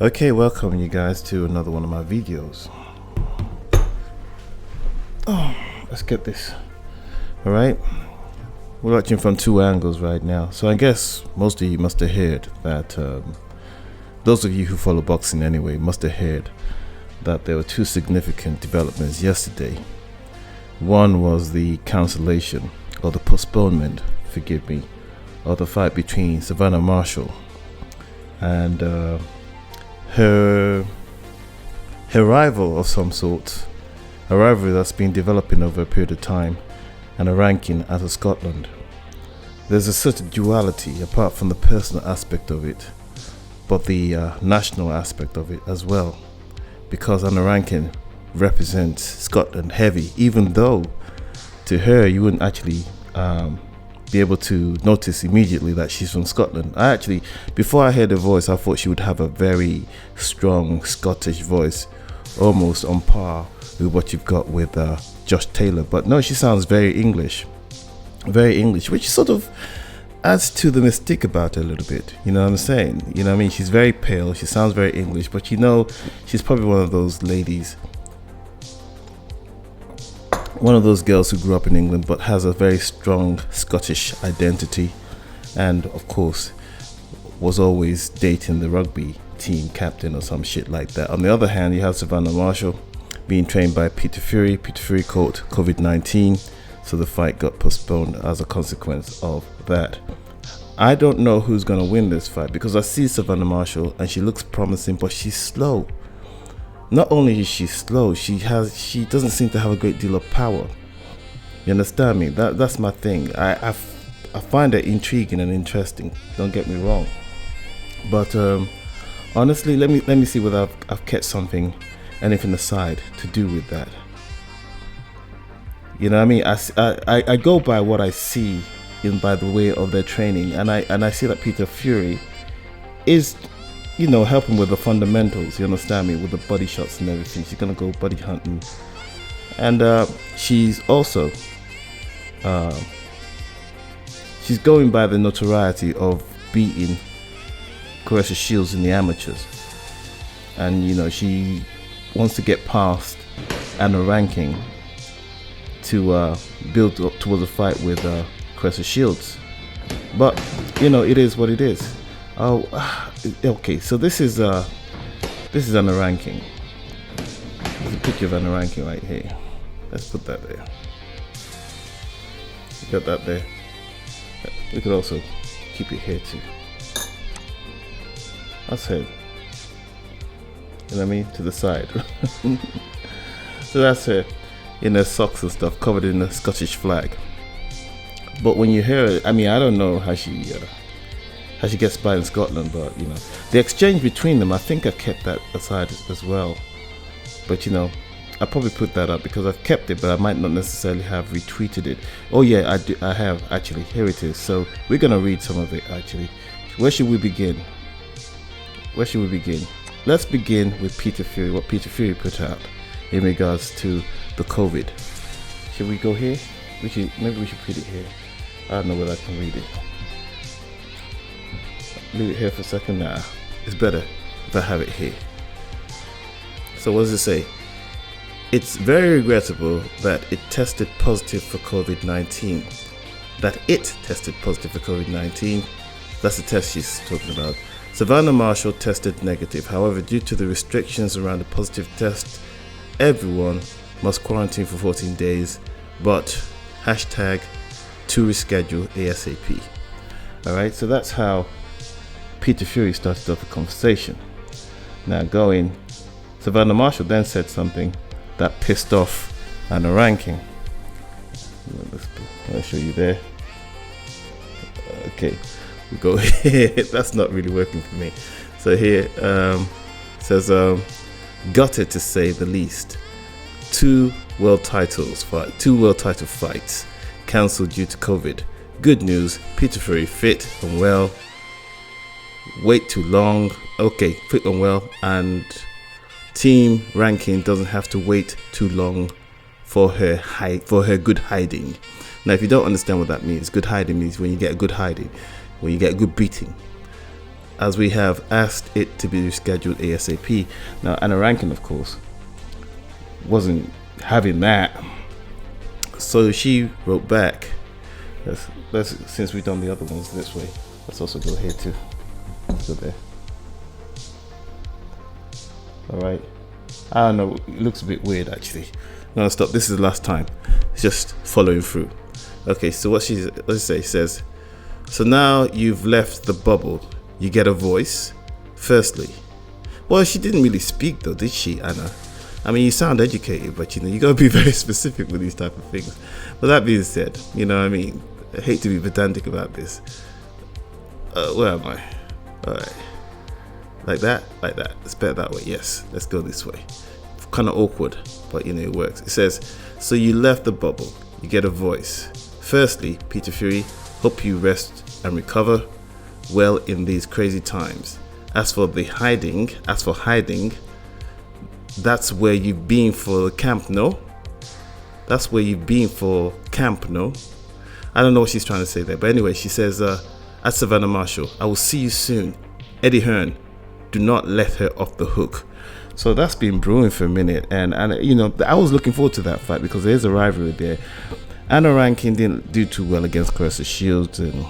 Okay, welcome you guys to another one of my videos. Oh, let's get this. Alright, we're watching from two angles right now. So I guess most of you must have heard that, those of you who follow boxing anyway, must have heard that there were two significant developments yesterday. One was the cancellation, or the postponement, forgive me, of the fight between Savannah Marshall and her rival of some sort, a rivalry that's been developing over a period of time, and a Rankin out of Scotland. There's a certain duality apart from the personal aspect of it, but the national aspect of it as well, because Anna Rankin represents Scotland heavy, even though to her you wouldn't actually be able to notice immediately that she's from Scotland. I actually, before I heard her voice, I thought she would have a very strong Scottish voice, almost on par with what you've got with Josh Taylor. But no, she sounds very English, which sort of adds to the mystique about her a little bit. You know what I'm saying? You know what I mean? She's very pale, she sounds very English, but you know, she's probably one of those ladies, one of those girls who grew up in England but has a very strong Scottish identity, and of course was always dating the rugby team captain or some shit like that. On the other hand, you have Savannah Marshall being trained by Peter Fury. Peter Fury caught COVID-19, so the fight got postponed as a consequence of that. I don't know who's going to win this fight, because I see Savannah Marshall and she looks promising, but she's slow. Not only is she slow, she doesn't seem to have a great deal of power. You understand me? That's my thing. I find it intriguing and interesting. Don't get me wrong. But honestly, let me see whether I've kept anything aside to do with that. You know what I mean? I go by what I see by the way of their training, and I see that Peter Fury is, you know, helping with the fundamentals, you understand me, with the body shots and everything. She's gonna go body hunting, and she's also she's going by the notoriety of beating Claressa Shields in the amateurs, and you know, she wants to get past Anna Rankin to build up towards a fight with Claressa Shields. But you know, it is what it is. Oh, okay. So this is Anna Rankin. There's a picture of Anna Rankin right here. Let's put that there. Got that there. We could also keep it here too. That's her. You know what I mean? To the side. So that's her in her socks and stuff, covered in the Scottish flag. But when you hear it, I mean, I don't know how she gets by in Scotland, but you know, the exchange between them, I think I kept that aside as well. But you know, I probably put that up because I've kept it, but I might not necessarily have retweeted it. Oh yeah, I have actually. Here it is. So we're gonna read some of it actually. Where should we begin? Let's begin with Peter Fury. What Peter Fury put out in regards to the COVID. Should we go here? Maybe we should put it here. I don't know whether I can read it. Leave it here for a second. Nah, it's better if I have it here. So what does it say? It's very regrettable that it tested positive for COVID-19. That's the test she's talking about. Savannah Marshall tested negative. However, due to the restrictions around the positive test, everyone must quarantine for 14 days, but #to reschedule ASAP. Alright, so that's how Peter Fury started off the conversation. Now Savannah Marshall then said something that pissed off Anna Rankin. I'll show you there. Okay, we go here. That's not really working for me. So here says gutted to say the least. Two world title fights cancelled due to COVID. Good news, Peter Fury fit and well. Wait too long. Okay, fit and well, and Team Rankin doesn't have to wait too long for her good hiding. Now, if you don't understand what that means, good hiding means when you get a good hiding, when you get a good beating. as we have asked it to be rescheduled ASAP. Now, Anna Rankin, of course, wasn't having that, so she wrote back. Let's since we've done the other ones this way, let's also go here too. Let's go there. All right. I don't know. It looks a bit weird actually. No, stop. This is the last time. It's just following through. Okay. So what let's say says. So now you've left the bubble. You get a voice. Firstly, well, she didn't really speak though, did she, Anna? I mean, you sound educated, but you gotta be very specific with these type of things. But that being said, you know what I mean? I hate to be pedantic about this. Where am I? All right. Like that. It's better that way. Yes, let's go this way. Kind of awkward, but it works. It says, so you left the bubble. You get a voice. Firstly, Peter Fury, hope you rest and recover well in these crazy times. As for hiding, that's where you've been for camp, no? That's where you've been for camp, no? I don't know what she's trying to say there, but anyway, she says, at Savannah Marshall, I will see you soon. Eddie Hearn, do not let her off the hook. So that's been brewing for a minute, and I was looking forward to that fight because there's a rivalry there. Anna Rankin didn't do too well against Clarissa Shields, and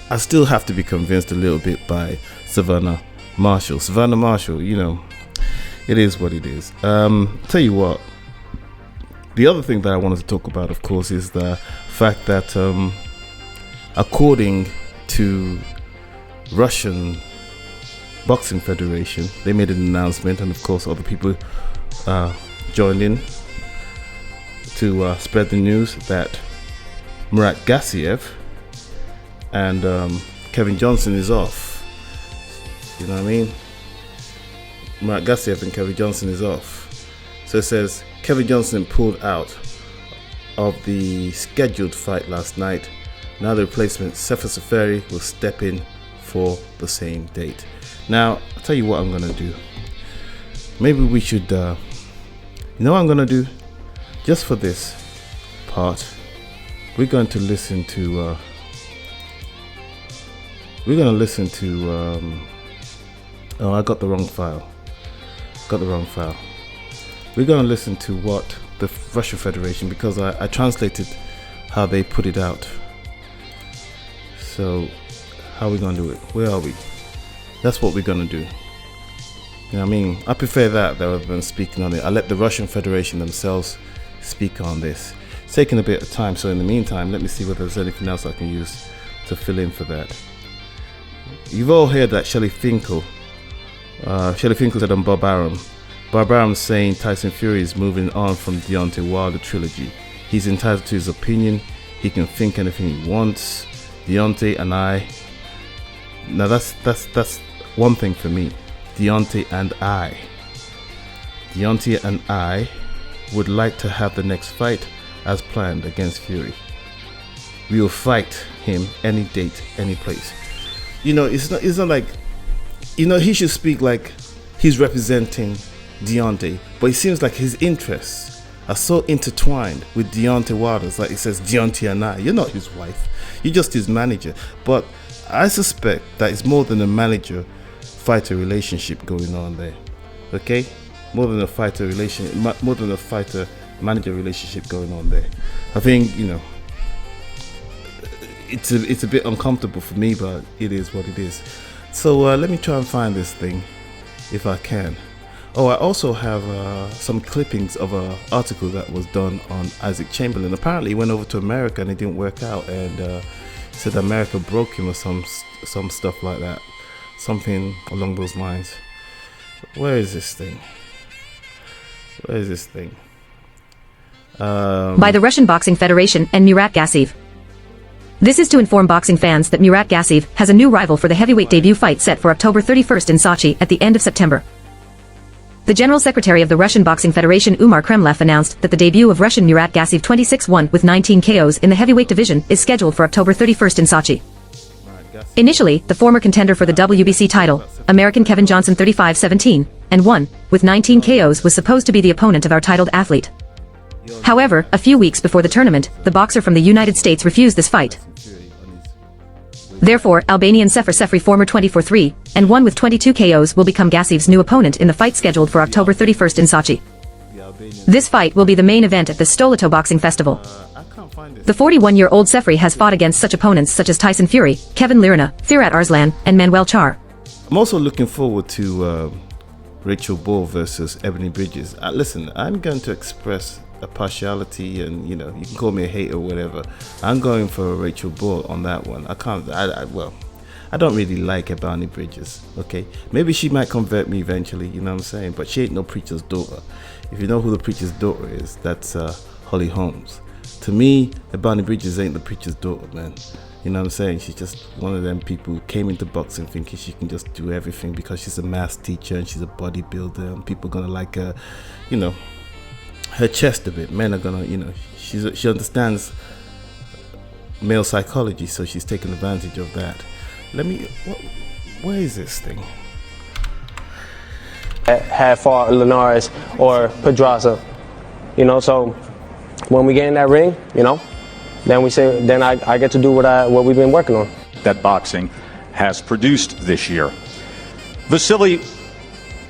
I still have to be convinced a little bit by Savannah Marshall. Savannah Marshall, it is what it is. Tell you what, the other thing that I wanted to talk about, of course, is the fact that according to Russian Boxing Federation, they made an announcement, and of course other people joined in to spread the news that Murat Gassiev and Kevin Johnson is off. You know what I mean? Murat Gassiev and Kevin Johnson is off. So it says Kevin Johnson pulled out of the scheduled fight last night. Now the replacement Seferi will step in for the same date. Now I'll tell you what I'm gonna do. Maybe we should you know what I'm gonna do? Just for this part, we're going to listen to oh, I got the wrong file. We're going to listen to what the Russian Federation, because I translated how they put it out. So how are we going to do it? Where are we? That's what we're going to do. You know what I mean? I prefer that rather than speaking on it. I let the Russian Federation themselves speak on this. It's taking a bit of time, so in the meantime, let me see whether there's anything else I can use to fill in for that. You've all heard that Shelley Finkel said on Bob Arum. Bob Arum saying Tyson Fury is moving on from Deontay Wilder trilogy. He's entitled to his opinion. He can think anything he wants. Deontay and I. Now that's one thing for me. Deontay and I would like to have the next fight as planned against Fury. We will fight him any date, any place. It's not like, he should speak like he's representing Deontay, but it seems like his interests are so intertwined with Deontay Wilder's. Like it says Deontay and I. You're not his wife, you're just his manager. But I suspect that it's more than a manager-fighter relationship going on there. Okay, more than a fighter-manager relationship going on there. I think it's a bit uncomfortable for me, but it is what it is. So let me try and find this thing if I can. Oh, I also have some clippings of an article that was done on Isaac Chamberlain. Apparently he went over to America and it didn't work out, and said America broke him or some stuff like that, something along those lines. Where is this thing? By the Russian Boxing Federation and Murat Gassiev. This is to inform boxing fans that Murat Gassiev has a new rival for the heavyweight debut fight set for October 31st in Sochi at the end of September. The General Secretary of the Russian Boxing Federation Umar Kremlev announced that the debut of Russian Murat Gassiev 26-1 with 19 KOs in the heavyweight division is scheduled for October 31st in Sochi. Initially, the former contender for the WBC title, American Kevin Johnson 35-17 and 1 with 19 KOs, was supposed to be the opponent of our titled athlete. However, a few weeks before the tournament, the boxer from the United States refused this fight. Therefore, Albanian Seferi former 24-3, and one with 22 KOs will become Gassiev's new opponent in the fight scheduled for October 31st in Sochi. This fight will be the main event at the Stolato Boxing Festival. The 41-year-old Seferi has fought against such opponents such as Tyson Fury, Kevin Lirina, Firat Arslan, and Manuel Char. I'm also looking forward to Rachel Ball versus Ebony Bridges. Listen, I'm going to express a partiality, and you can call me a hater or whatever. I'm going for Rachel Ball on that one. I don't really like Ebony Bridges, okay? Maybe she might convert me eventually, you know what I'm saying? But she ain't no preacher's daughter. If you know who the preacher's daughter is, that's Holly Holmes. To me, Ebony Bridges ain't the preacher's daughter, man. You know what I'm saying? She's just one of them people who came into boxing thinking she can just do everything because she's a maths teacher and she's a bodybuilder and people are gonna like her, her chest a bit. Men are gonna, she understands male psychology, so she's taking advantage of that. Where is this thing? Have fought Linares or Pedraza, so when we get in that ring, then I get to do what we've been working on. That boxing has produced this year. Vasily.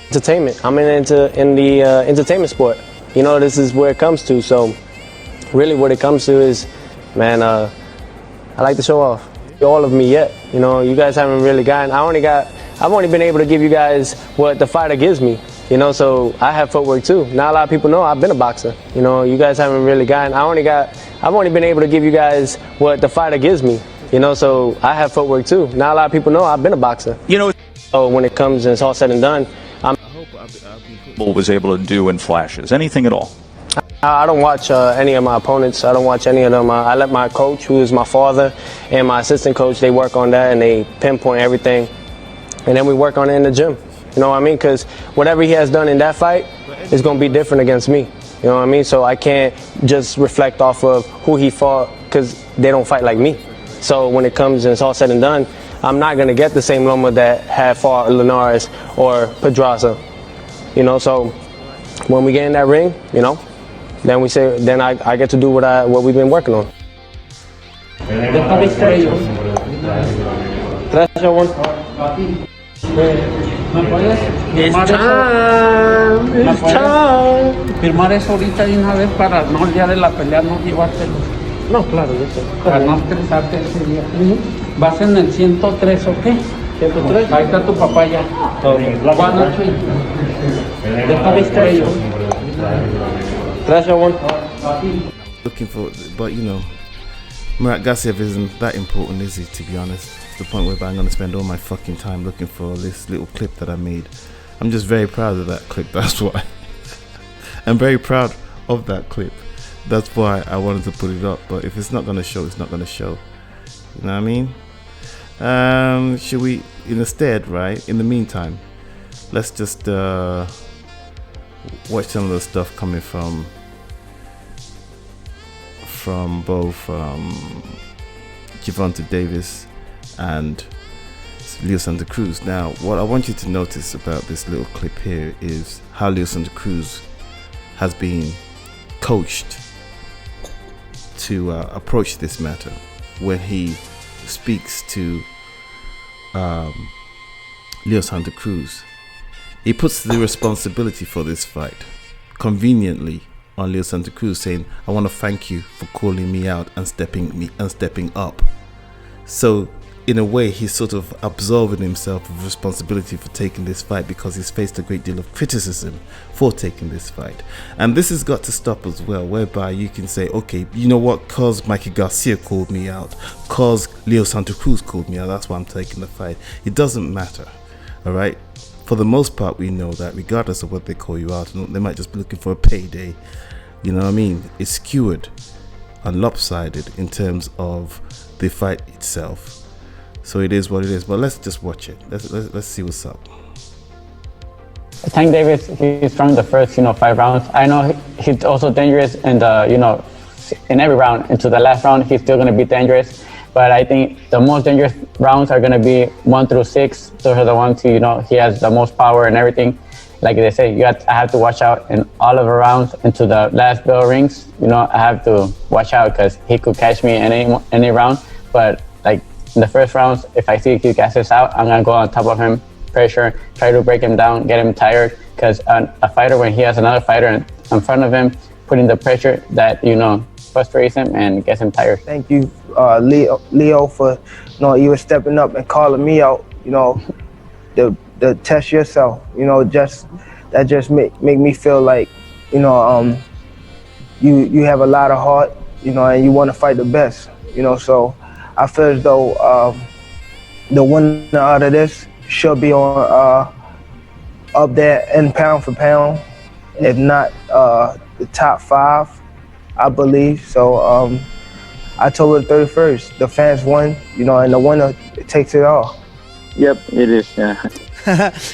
Entertainment. I'm in the entertainment sport. This is where it comes to. So really what it comes to is, man, I like to show off. All of me yet. You guys haven't really gotten. I've only been able to give you guys what the fighter gives me. So I have footwork too. Not a lot of people know I've been a boxer. You guys haven't really gotten. I've only been able to give you guys what the fighter gives me. So I have footwork too. Not a lot of people know I've been a boxer. So when it comes and it's all said and done, was able to do in flashes, anything at all. I don't watch any of my opponents. I don't watch any of them. I let my coach, who is my father, and my assistant coach, they work on that and they pinpoint everything. And then we work on it in the gym. You know what I mean? Because whatever he has done in that fight is going to be different against me. You know what I mean? So I can't just reflect off of who he fought because they don't fight like me. So when it comes and it's all said and done, I'm not going to get the same Loma that had fought Linares or Pedraza. So when we get in that ring, then I get to do what we've been working on. Firmar eso ahorita de una vez para no el día de la pelea no llevártelo. No, claro, yo sé. Para no estresarte ese día. Vas en el 103, ¿ok? 103. Ahí está tu papá ya. Buenas noches. Déjame por ellos. Gracias, Juan. Looking for, but Murat Gassiev isn't that important, is he, to be honest? To the point where I'm going to spend all my fucking time looking for this little clip that I made. I'm just very proud of that clip, that's why. I'm very proud of that clip. That's why I wanted to put it up. But if it's not going to show, it's not going to show. You know what I mean? Should we, instead, right, in the meantime, let's just watch some of the stuff coming from both Gervonta Davis and Leo Santa Cruz. Now, what I want you to notice about this little clip here is how Leo Santa Cruz has been coached to approach this matter when he speaks to Leo Santa Cruz. He puts the responsibility for this fight conveniently on Leo Santa Cruz, saying, "I want to thank you for calling me out and stepping up." So in a way, he's sort of absolving himself of responsibility for taking this fight because he's faced a great deal of criticism for taking this fight. And this has got to stop as well, whereby you can say, okay, you know what, cause Mikey Garcia called me out, cause Leo Santa Cruz called me out, that's why I'm taking the fight. It doesn't matter, all right? For the most part, we know that regardless of what they call you out, they might just be looking for a payday. You know what I mean? It's skewed and lopsided in terms of the fight itself. So it is what it is. But let's just watch it. Let's see what's up. Tank Davis, he's strong the first, 5 rounds. I know he's also dangerous, and in every round into the last round, he's still going to be dangerous. But I think the most dangerous rounds are going to be 1 through 6. Those are the ones who, he has the most power and everything. Like they say, I have to watch out in all of the rounds into the last bell rings. I have to watch out because he could catch me in any round. But in the first rounds, if I see he gasses out, I'm gonna go on top of him, pressure, try to break him down, get him tired. Because a fighter, when he has another fighter in front of him, putting the pressure, that frustrates him and gets him tired. Thank you, Leo, for you stepping up and calling me out. To test yourself. Just make me feel like you have a lot of heart. And you want to fight the best. So I feel as though the winner out of this should be on up there in pound for pound, if not the top 5, I believe. So October 31st, the fans won, and the winner takes it all. Yep, it is. Yeah.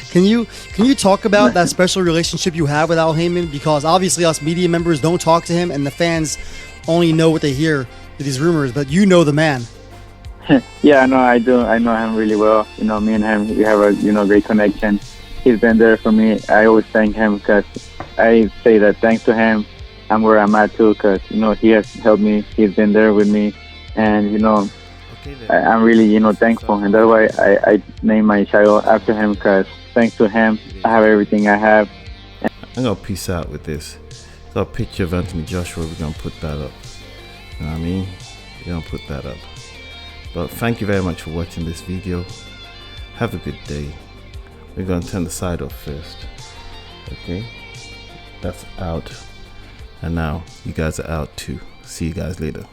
Can you talk about that special relationship you have with Al Heyman? Because obviously us media members don't talk to him, and the fans only know what they hear with these rumors. But you know the man. Yeah, no, I do. I know him really well. Me and him, we have a great connection. He's been there for me. I always thank him because I say that thanks to him, I'm where I'm at too. Because he has helped me. He's been there with me, and I'm really thankful. And that's why I named my child after him. Because thanks to him, I have everything I have. I'm gonna peace out with this. Got a picture of Anthony Joshua. We're gonna put that up. You know what I mean? We're gonna put that up. But thank you very much for watching this video. Have a good day. We're going to turn the side off first. Okay, that's out. And now you guys are out too. See you guys later.